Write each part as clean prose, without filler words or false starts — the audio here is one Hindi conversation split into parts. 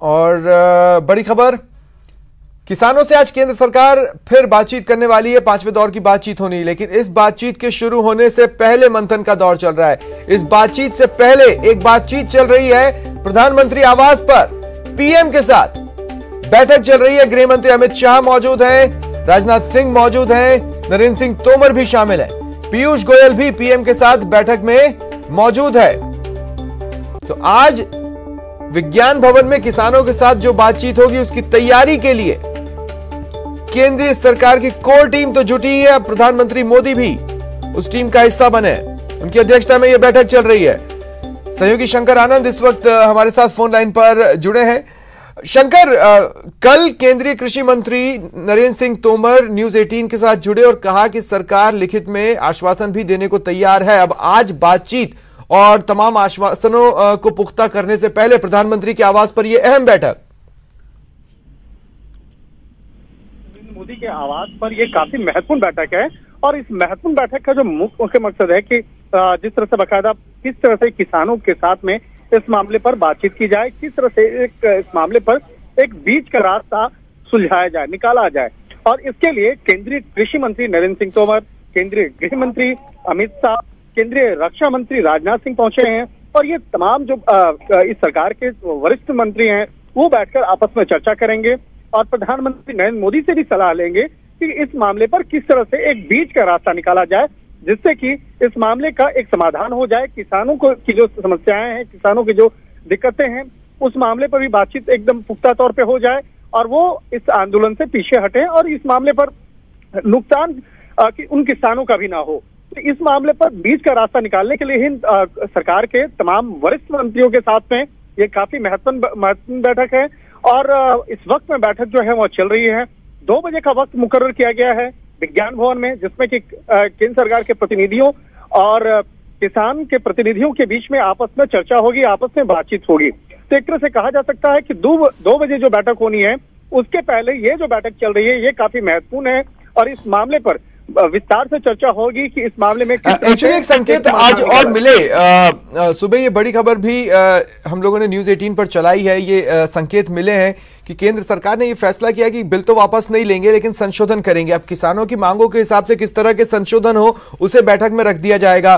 और बड़ी खबर, किसानों से आज केंद्र सरकार फिर बातचीत करने वाली है। 5वें दौर की बातचीत होनी, लेकिन इस बातचीत के शुरू होने से पहले मंथन का दौर चल रहा है। इस बातचीत से पहले एक बातचीत चल रही है प्रधानमंत्री आवास पर, पीएम के साथ बैठक चल रही है। गृह मंत्री अमित शाह मौजूद हैं, राजनाथ सिंह मौजूद हैं, नरेंद्र सिंह तोमर भी शामिल हैं, पीयूष गोयल भी पीएम के साथ बैठक में मौजूद है। तो आज विज्ञान भवन में किसानों के साथ जो बातचीत होगी उसकी तैयारी के लिए केंद्रीय सरकार की कोर टीम तो जुटी है। अब प्रधानमंत्री मोदी भी उस टीम का हिस्सा बने, उनकी अध्यक्षता में यह बैठक चल रही है। सहयोगी शंकर आनंद इस वक्त हमारे साथ फोन लाइन पर जुड़े हैं। शंकर, कल केंद्रीय कृषि मंत्री नरेंद्र सिंह तोमर न्यूज 18 के साथ जुड़े और कहा कि सरकार लिखित में आश्वासन भी देने को तैयार है। अब आज बातचीत और तमाम आश्वासनों को पुख्ता करने से पहले प्रधानमंत्री के आवास पर यह अहम बैठक। मोदी के आवास पर यह काफी महत्वपूर्ण बैठक है और इस महत्वपूर्ण बैठक का जो मुख्य मकसद है कि जिस तरह से बाकायदा किस तरह से किसानों के साथ में इस मामले पर बातचीत की जाए, किस तरह से इस मामले पर एक बीच का रास्ता सुलझाया जाए, निकाला जाए। और इसके लिए केंद्रीय कृषि मंत्री नरेंद्र सिंह तोमर, केंद्रीय गृह मंत्री अमित शाह, केंद्रीय रक्षा मंत्री राजनाथ सिंह पहुंचे हैं और ये तमाम जो इस सरकार के वरिष्ठ मंत्री हैं वो बैठकर आपस में चर्चा करेंगे और प्रधानमंत्री नरेंद्र मोदी से भी सलाह लेंगे कि इस मामले पर किस तरह से एक बीच का रास्ता निकाला जाए, जिससे कि इस मामले का एक समाधान हो जाए। किसानों को की जो समस्याएं हैं, किसानों की जो दिक्कतें हैं, उस मामले पर भी बातचीत एकदम पुख्ता तौर पे हो जाए और वो इस आंदोलन से पीछे हटे और इस मामले पर नुकसान उन किसानों का भी ना हो। तो इस मामले पर बीच का रास्ता निकालने के लिए ही सरकार के तमाम वरिष्ठ मंत्रियों के साथ में ये काफी महत्वपूर्ण बैठक है और इस वक्त में बैठक जो है वो चल रही है। 2 बजे का वक्त मुकर्रर किया गया है विज्ञान भवन में, जिसमें कि केंद्र सरकार के प्रतिनिधियों और किसान के प्रतिनिधियों के बीच में आपस में चर्चा होगी, आपस में बातचीत होगी। तो एक तरह से कहा जा सकता है कि 2 बजे जो बैठक होनी है उसके पहले ये जो बैठक चल रही है ये काफी महत्वपूर्ण है और इस मामले पर विस्तार से चर्चा होगी कि इस मामले में एक्चुअली एक संकेत आज और मिले। सुबह ये बड़ी खबर भी हम लोगों ने न्यूज 18 पर चलाई है। ये संकेत मिले हैं कि केंद्र सरकार ने ये फैसला किया कि बिल तो वापस नहीं लेंगे लेकिन संशोधन करेंगे। अब किसानों की मांगों के हिसाब से किस तरह के संशोधन हो उसे बैठक में रख दिया जाएगा,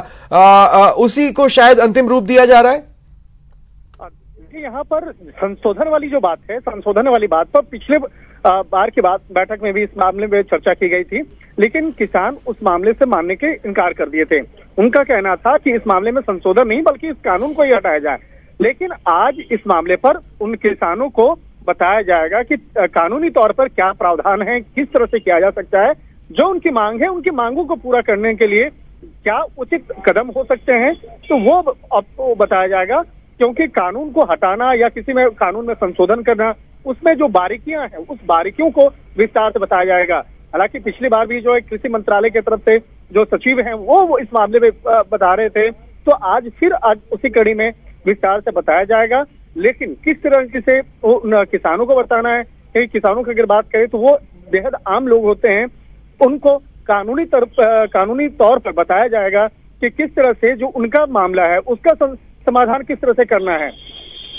उसी को शायद अंतिम रूप दिया जा रहा है। यहाँ पर संशोधन वाली जो बात है, संशोधन वाली बात पर पिछले बार की बात बैठक में भी इस मामले में चर्चा की गई थी, लेकिन किसान उस मामले से मानने के इनकार कर दिए थे। उनका कहना था कि इस मामले में संशोधन नहीं बल्कि इस कानून को ही हटाया जाए। लेकिन आज इस मामले पर उन किसानों को बताया जाएगा कि कानूनी तौर पर क्या प्रावधान है, किस तरह से किया जा सकता है, जो उनकी मांग है उनकी मांगों को पूरा करने के लिए क्या उचित कदम हो सकते हैं, तो वो आपको बताया जाएगा। क्योंकि कानून को हटाना या किसी में कानून में संशोधन करना, उसमें जो बारीकियां हैं उस बारीकियों को विस्तार से बताया जाएगा। हालांकि पिछली बार भी जो कृषि मंत्रालय की तरफ से जो सचिव हैं वो इस मामले में बता रहे थे, तो आज उसी कड़ी में विस्तार से बताया जाएगा। लेकिन किस तरह से उन किसानों को बताना है कि किसानों की अगर बात करें तो वो बेहद आम लोग होते हैं, उनको कानूनी तौर पर बताया जाएगा कि किस तरह से जो उनका मामला है उसका समाधान किस तरह से करना है।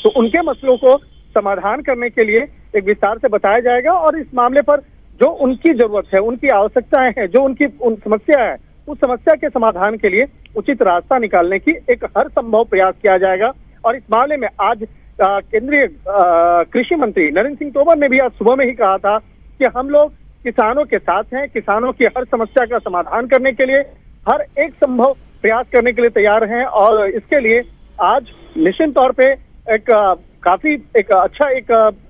तो उनके मसलों को समाधान करने के लिए एक विस्तार से बताया जाएगा और इस मामले पर जो उनकी जरूरत है, उनकी आवश्यकताएं हैं, जो उनकी समस्या है, उस समस्या के समाधान के लिए उचित रास्ता निकालने की एक हर संभव प्रयास किया जाएगा। और इस मामले में आज केंद्रीय कृषि मंत्री नरेंद्र सिंह तोमर ने भी आज सुबह में ही कहा था कि हम लोग किसानों के साथ हैं, किसानों की हर समस्या का समाधान करने के लिए हर एक संभव प्रयास करने के लिए तैयार हैं। और इसके लिए आज निश्चित तौर पे एक काफी अच्छा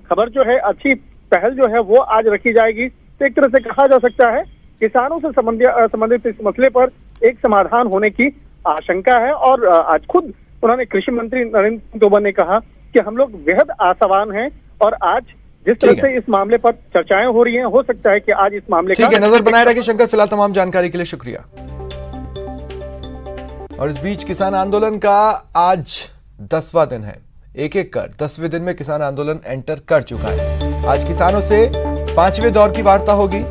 खबर जो है, अच्छी पहल जो है वो आज रखी जाएगी। तो एक तरह से कहा जा सकता है किसानों से संबंधित इस मसले पर एक समाधान होने की आशंका है। और आज खुद उन्होंने कृषि मंत्री नरेंद्र सिंह तोमर ने कहा कि हम लोग बेहद आशावान हैं और आज जिस तरह से इस मामले पर चर्चाएं हो रही हैं, हो सकता है कि आज इस मामले ठीक है। नजर बनाए रखिए शंकर, फिलहाल तमाम जानकारी के लिए शुक्रिया। और इस बीच किसान आंदोलन का आज 10वां दिन है। एक एक कर 10वें दिन में किसान आंदोलन एंटर कर चुका है। आज किसानों से 5वें दौर की वार्ता होगी।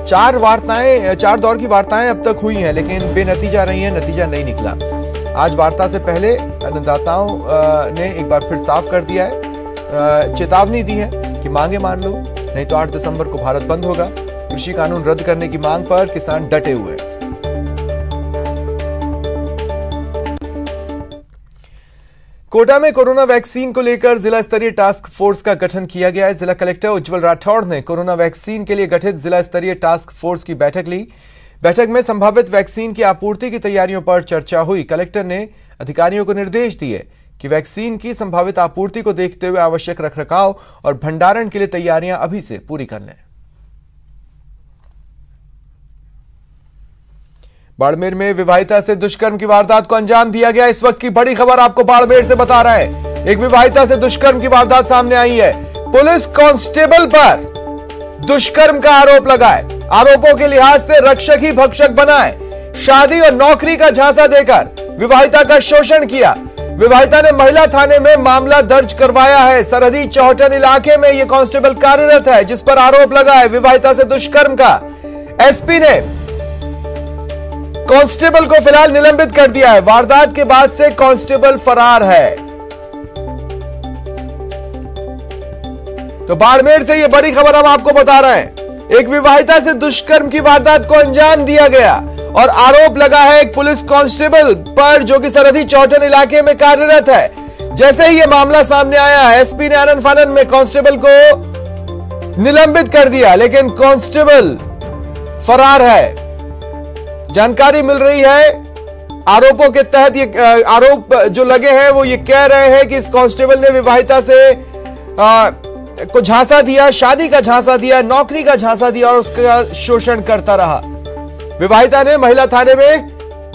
4 दौर की वार्ताएं अब तक हुई हैं लेकिन बेनतीजा रही हैं, नतीजा नहीं निकला। आज वार्ता से पहले अन्नदाताओं ने एक बार फिर साफ कर दिया है चेतावनी दी है कि मांगे मान लो, नहीं तो 8 दिसंबर को भारत बंद होगा। कृषि कानून रद्द करने की मांग पर किसान डटे हुए हैं। कोटा में कोरोना वैक्सीन को लेकर जिला स्तरीय टास्क फोर्स का गठन किया गया है। जिला कलेक्टर उज्जवल राठौड़ ने कोरोना वैक्सीन के लिए गठित जिला स्तरीय टास्क फोर्स की बैठक ली। बैठक में संभावित वैक्सीन की आपूर्ति की तैयारियों पर चर्चा हुई। कलेक्टर ने अधिकारियों को निर्देश दिए कि वैक्सीन की संभावित आपूर्ति को देखते हुए आवश्यक रखरखाव और भंडारण के लिए तैयारियां अभी से पूरी कर लें। बाड़मेर में विवाहिता से दुष्कर्म की वारदात को अंजाम दिया गया। इस वक्त की बड़ी खबर आपको बाड़मेर से बता रहा है। एक विवाहिता से दुष्कर्म की वारदात सामने आई है। पुलिस कांस्टेबल पर दुष्कर्म का आरोप लगाए, आरोपों के लिहाज से रक्षक ही भक्षक बनाए, शादी और नौकरी का झांसा देकर विवाहिता का शोषण किया। विवाहिता ने महिला थाने में मामला दर्ज करवाया है। सरहदी चौहटन इलाके में यह कांस्टेबल कार्यरत है जिस पर आरोप लगा है विवाहिता से दुष्कर्म का। एसपी ने कांस्टेबल को फिलहाल निलंबित कर दिया है। वारदात के बाद से कांस्टेबल फरार है। तो बाड़मेर से यह बड़ी खबर हम आपको बता रहे हैं। एक विवाहिता से दुष्कर्म की वारदात को अंजाम दिया गया और आरोप लगा है एक पुलिस कांस्टेबल पर जो कि सरहदी चौहटन इलाके में कार्यरत है। जैसे ही यह मामला सामने आया, एसपी ने आनन फानन में कांस्टेबल को निलंबित कर दिया, लेकिन कांस्टेबल फरार है। जानकारी मिल रही है, आरोपों के तहत ये आरोप जो लगे हैं वो ये कह रहे हैं कि इस कांस्टेबल ने विवाहिता से को झांसा दिया, शादी का झांसा दिया, नौकरी का झांसा दिया और उसका शोषण करता रहा। विवाहिता ने महिला थाने में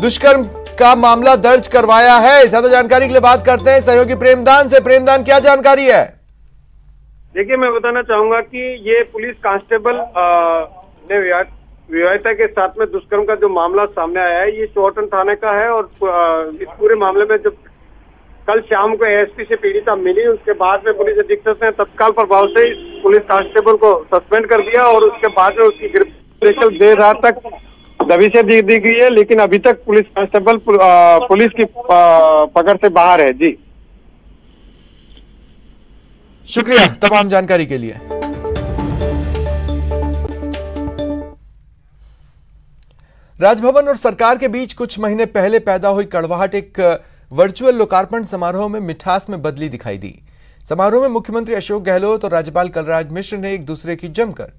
दुष्कर्म का मामला दर्ज करवाया है। ज्यादा जानकारी के लिए बात करते हैं सहयोगी प्रेमदान से। प्रेमदान, क्या जानकारी है? देखिए, मैं बताना चाहूंगा कि ये पुलिस कांस्टेबल ने विवाहिता के साथ में दुष्कर्म का जो मामला सामने आया है ये चौहटन थाने का है। और इस पूरे मामले में जब कल शाम को एएसपी से पीड़िता मिली, उसके बाद में पुलिस अधीक्षक ने तत्काल प्रभाव से पुलिस कांस्टेबल को सस्पेंड कर दिया और उसके बाद में उसकी गिरफ्तारी देर रात तक दबी से दी गई है। लेकिन अभी तक पुलिस कांस्टेबल पुलिस की पकड़ से बाहर है। जी शुक्रिया तमाम जानकारी के लिए। राजभवन और सरकार के बीच कुछ महीने पहले पैदा हुई कड़वाहट एक वर्चुअल लोकार्पण समारोह में मिठास में बदली दिखाई दी। समारोह में मुख्यमंत्री अशोक गहलोत और राज्यपाल कलराज मिश्र ने एक दूसरे की जमकर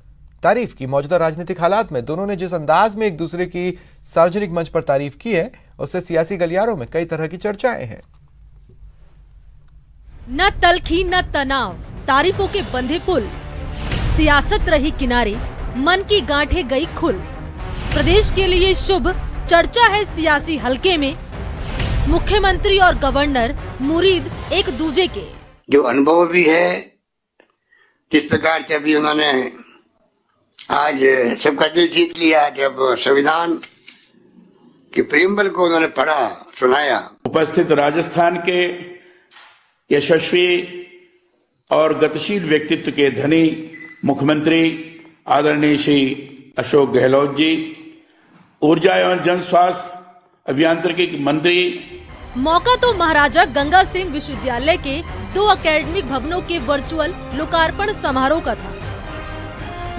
तारीफ की। मौजूदा राजनीतिक हालात में दोनों ने जिस अंदाज में एक दूसरे की सार्वजनिक मंच पर तारीफ की है, उससे सियासी गलियारों में कई तरह की चर्चाएं हैं। न तलखी न तनाव, तारीफों के बंधे पुल, सियासत रही किनारे, मन की गांठें गई खुल। प्रदेश के लिए शुभ चर्चा है सियासी हलके में। मुख्यमंत्री और गवर्नर मुरीद एक दूजे के। जो अनुभव भी है, जिस प्रकार से अभी उन्होंने आज सबका दिल जीत लिया जब संविधान के प्रीएम्बल को उन्होंने पढ़ा सुनाया। उपस्थित राजस्थान के यशस्वी और गतिशील व्यक्तित्व के धनी मुख्यमंत्री आदरणीय श्री अशोक गहलोत जी, ऊर्जा एवं जन स्वास्थ्य अभियांत्रिकी मंत्री। मौका तो महाराजा गंगा सिंह विश्वविद्यालय के 2 एकेडमिक भवनों के वर्चुअल लोकार्पण समारोह का था,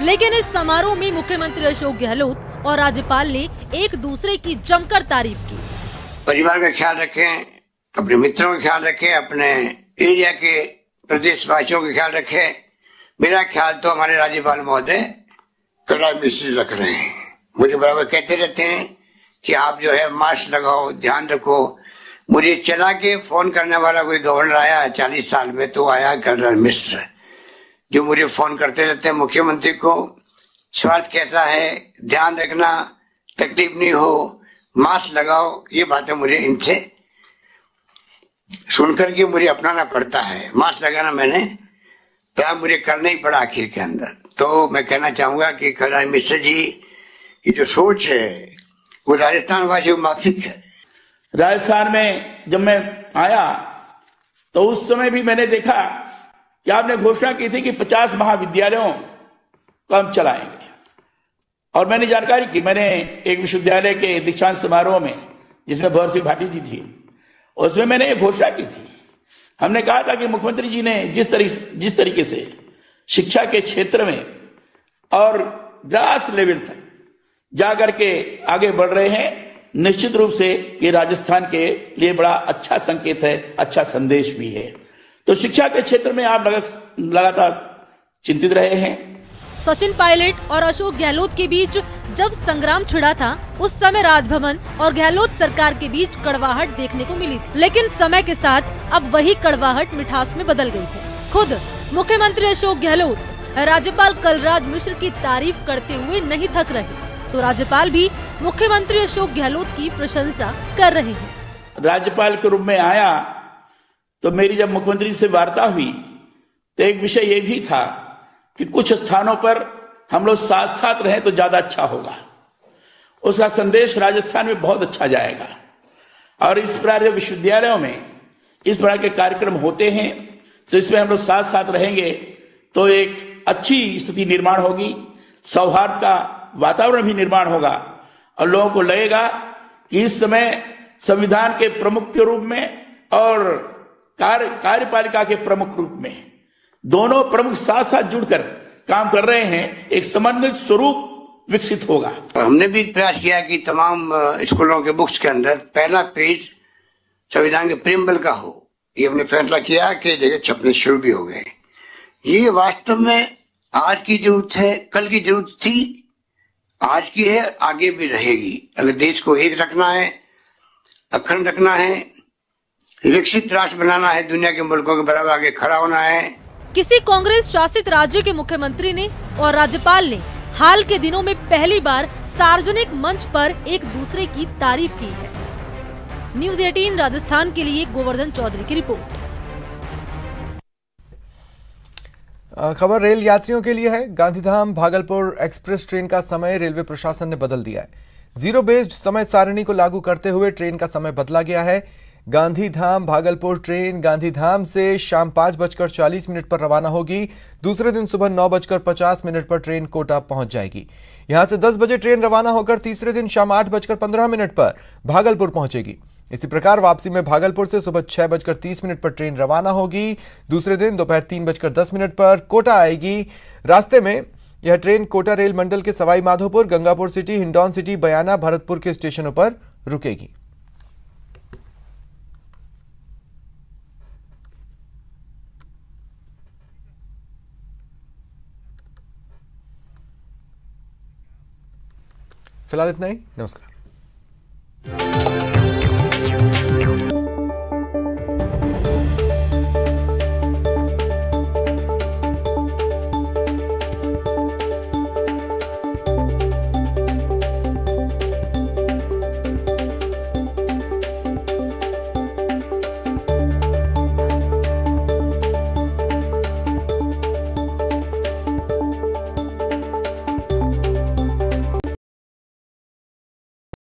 लेकिन इस समारोह में मुख्यमंत्री अशोक गहलोत और राज्यपाल ने एक दूसरे की जमकर तारीफ की। परिवार का ख्याल रखें, अपने मित्रों का ख्याल रखें, अपने एरिया के प्रदेशवासियों का ख्याल रखें। मेरा ख्याल तो हमारे राज्यपाल महोदय कलराज मिश्र रख रहे हैं। मुझे बराबर कहते रहते हैं कि आप जो है मास्क लगाओ, ध्यान रखो। मुझे चला के फोन करने वाला कोई गवर्नर आया 40 साल में, तो आया कलराज मिश्र, जो मुझे फोन करते रहते हैं मुख्यमंत्री को, स्वास्थ्य कैसा है, ध्यान रखना, तकलीफ नहीं हो, मास्क लगाओ। ये बातें मुझे इनसे सुनकर के मुझे अपनाना पड़ता है। मास्क लगाना मैंने मुझे करना ही पड़ा आखिर के अंदर। तो मैं कहना चाहूंगा कि कलराज मिश्र जी की जो सोच है वो राजस्थान वासियों को माफिक है। राजस्थान में जब मैं आया तो उस समय भी मैंने देखा कि आपने घोषणा की थी कि 50 महाविद्यालयों को हम चलाएंगे, और मैंने जानकारी की। मैंने एक विश्वविद्यालय के दीक्षांत समारोह में, जिसमें भंवर सिंह भाटी जी थी, उसमें मैंने ये घोषणा की थी हमने कहा था कि मुख्यमंत्री जी ने जिस तरीके से शिक्षा के क्षेत्र में और ग्रास लेवल तक जाकर के आगे बढ़ रहे हैं, निश्चित रूप से ये राजस्थान के लिए बड़ा अच्छा संकेत है, अच्छा संदेश भी है। तो शिक्षा के क्षेत्र में आप लगातार चिंतित रहे हैं। सचिन पायलट और अशोक गहलोत के बीच जब संग्राम छिड़ा था, उस समय राजभवन और गहलोत सरकार के बीच कड़वाहट देखने को मिली थी, लेकिन समय के साथ अब वही कड़वाहट मिठास में बदल गई है। खुद मुख्यमंत्री अशोक गहलोत राज्यपाल कलराज मिश्र की तारीफ करते हुए नहीं थक रहे, तो राज्यपाल भी मुख्यमंत्री अशोक गहलोत की प्रशंसा कर रहे हैं। राज्यपाल के रूप में आया तो मेरी जब मुख्यमंत्री से वार्ता हुई तो एक विषय ये भी था कि कुछ स्थानों पर हम लोग साथ साथ रहें तो ज्यादा अच्छा होगा। उसका संदेश राजस्थान में बहुत अच्छा जाएगा। और इस प्रकार के विश्वविद्यालयों में इस प्रकार के कार्यक्रम होते हैं तो इसमें हम लोग साथ साथ रहेंगे तो एक अच्छी स्थिति निर्माण होगी, सौहार्द का वातावरण भी निर्माण होगा और लोगों को लगेगा कि इस समय संविधान के प्रमुख के रूप में और कार्यपालिका के प्रमुख रूप में दोनों प्रमुख साथ साथ जुड़कर काम कर रहे हैं, एक समन्वित स्वरूप विकसित होगा। हमने भी प्रयास किया कि तमाम स्कूलों के बुक्स के अंदर पहला पेज संविधान के प्रीएम्बल का हो। ये हमने फैसला किया कि जगह छपने शुरू भी हो गए। ये वास्तव में आज की जरूरत है, कल की जरूरत थी, आज की है, आगे भी रहेगी। अगर देश को एक रखना है, अखंड रखना है, विकसित राष्ट्र बनाना है, दुनिया के मुल्कों के बराबर आगे खड़ा होना है। किसी कांग्रेस शासित राज्य के मुख्यमंत्री ने और राज्यपाल ने हाल के दिनों में पहली बार सार्वजनिक मंच पर एक दूसरे की तारीफ की है। न्यूज़ 18 राजस्थान के लिए गोवर्धन चौधरी की रिपोर्ट। खबर रेल यात्रियों के लिए है। गांधीधाम भागलपुर एक्सप्रेस ट्रेन का समय रेलवे प्रशासन ने बदल दिया है। जीरो बेस्ड समय सारणी को लागू करते हुए ट्रेन का समय बदला गया है। गांधीधाम भागलपुर ट्रेन गांधीधाम से शाम 5:40 पर रवाना होगी। दूसरे दिन सुबह 9:50 पर ट्रेन कोटा पहुंच जाएगी। यहां से 10 बजे ट्रेन रवाना होकर तीसरे दिन शाम 8:15 पर भागलपुर पहुंचेगी। इसी प्रकार वापसी में भागलपुर से सुबह 6:30 पर ट्रेन रवाना होगी। दूसरे दिन दोपहर 3:10 पर कोटा आएगी। रास्ते में यह ट्रेन कोटा रेल मंडल के सवाई माधोपुर, गंगापुर सिटी, हिंडौन सिटी, बयाना, भरतपुर के स्टेशनों पर रुकेगी। फिलहाल इतना ही। नमस्कार।